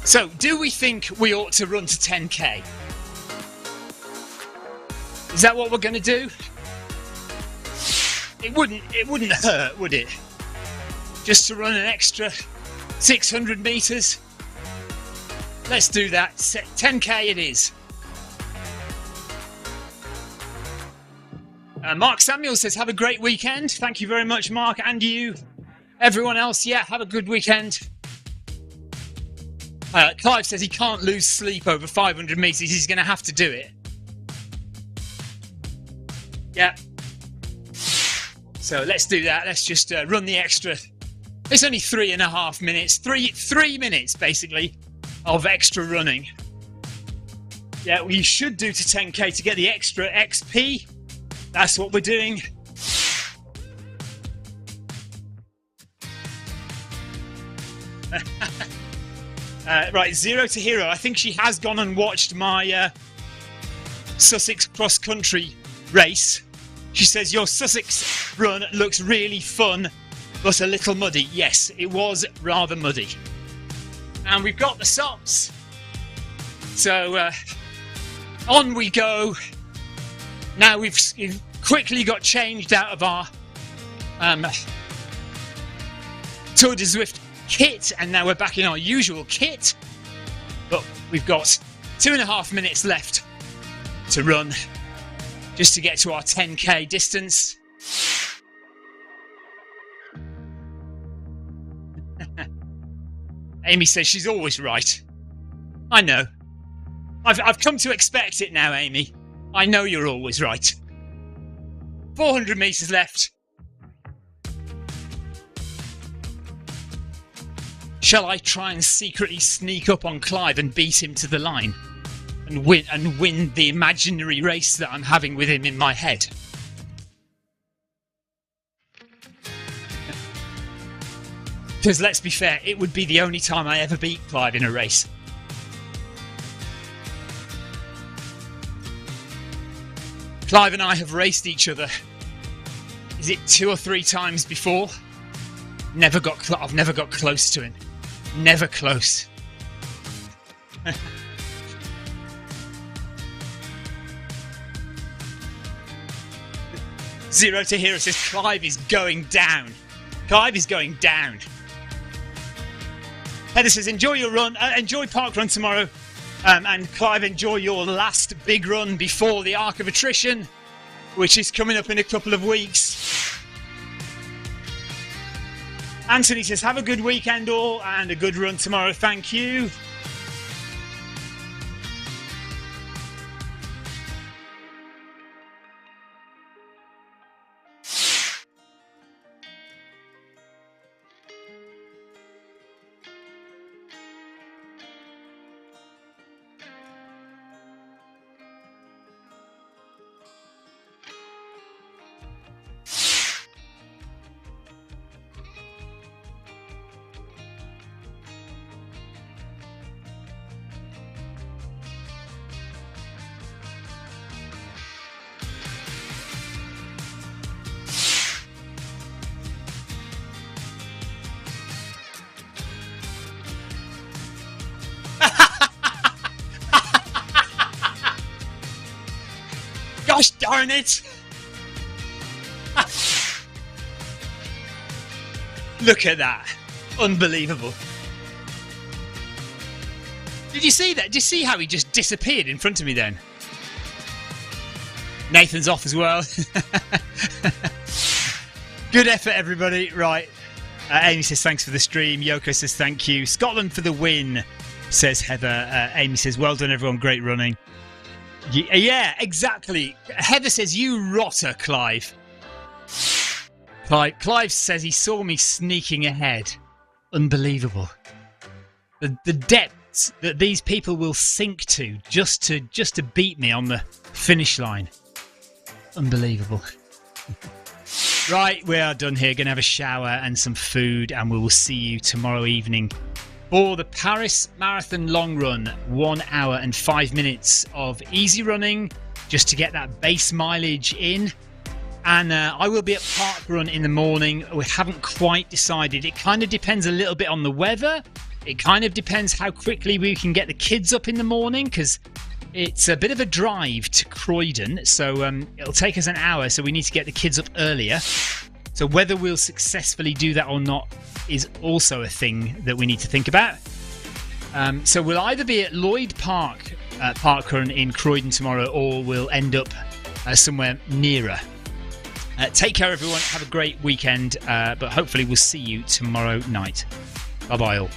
So, do we think we ought to run to 10k? Is that what we're going to do? It wouldn't hurt, would it? Just to run an extra 600 metres? Let's do that. 10k it is. Mark Samuel says, have a great weekend. Thank you very much, Mark, and you. Everyone else, yeah, have a good weekend. Clive says he can't lose sleep over 500 metres. He's going to have to do it. Yeah. So let's do that. Let's just run the extra. It's only 3.5 minutes. Three minutes, basically, of extra running. Yeah, we should do to 10k to get the extra XP. That's what we're doing. Right, Zero to Hero. I think she has gone and watched my Sussex cross-country race. She says, your Sussex run looks really fun, but a little muddy. Yes, it was rather muddy. And we've got the socks. So, on we go. Now we've quickly got changed out of our Tour de Zwift kit, and now we're back in our usual kit. But we've got 2.5 minutes left to run, just to get to our 10k distance. Amy says she's always right. I know. I've come to expect it now, Amy. I know you're always right. 400 metres left. Shall I try and secretly sneak up on Clive and beat him to the line? And win the imaginary race that I'm having with him in my head? Because let's be fair, it would be the only time I ever beat Clive in a race. Clive and I have raced each other. Is it 2 or 3 times before? I've never got close to him. Never close. 0 to Hero says Clive is going down. Clive is going down. Heather says enjoy your run. Enjoy Park Run tomorrow. And Clive, enjoy your last big run before the Arc of Attrition, which is coming up in a couple of weeks. Anthony says, have a good weekend all and a good run tomorrow. Thank you. Gosh darn it! Look at that. Unbelievable. Did you see that? Did you see how he just disappeared in front of me then? Nathan's off as well. Good effort, everybody. Right. Amy says thanks for the stream. Yoko says thank you. Scotland for the win, says Heather. Amy says well done, everyone. Great running. Yeah, exactly. Heather says, you rotter, Clive. Clive says he saw me sneaking ahead. Unbelievable. The depths that these people will sink to just to beat me on the finish line. Unbelievable. Right, we are done here. Going to have a shower and some food, and we will see you tomorrow evening for the Paris Marathon long run. 1 hour and 5 minutes of easy running just to get that base mileage in. And I will be at Park Run in the morning. We haven't quite decided. It kind of depends a little bit on the weather. It kind of depends how quickly we can get the kids up in the morning, because it's a bit of a drive to Croydon. So it'll take us an hour. So we need to get the kids up earlier. So whether we'll successfully do that or not is also a thing that we need to think about. So we'll either be at Lloyd Park, Park Run in Croydon tomorrow, or we'll end up somewhere nearer. Take care, everyone. Have a great weekend. But hopefully we'll see you tomorrow night. Bye-bye all.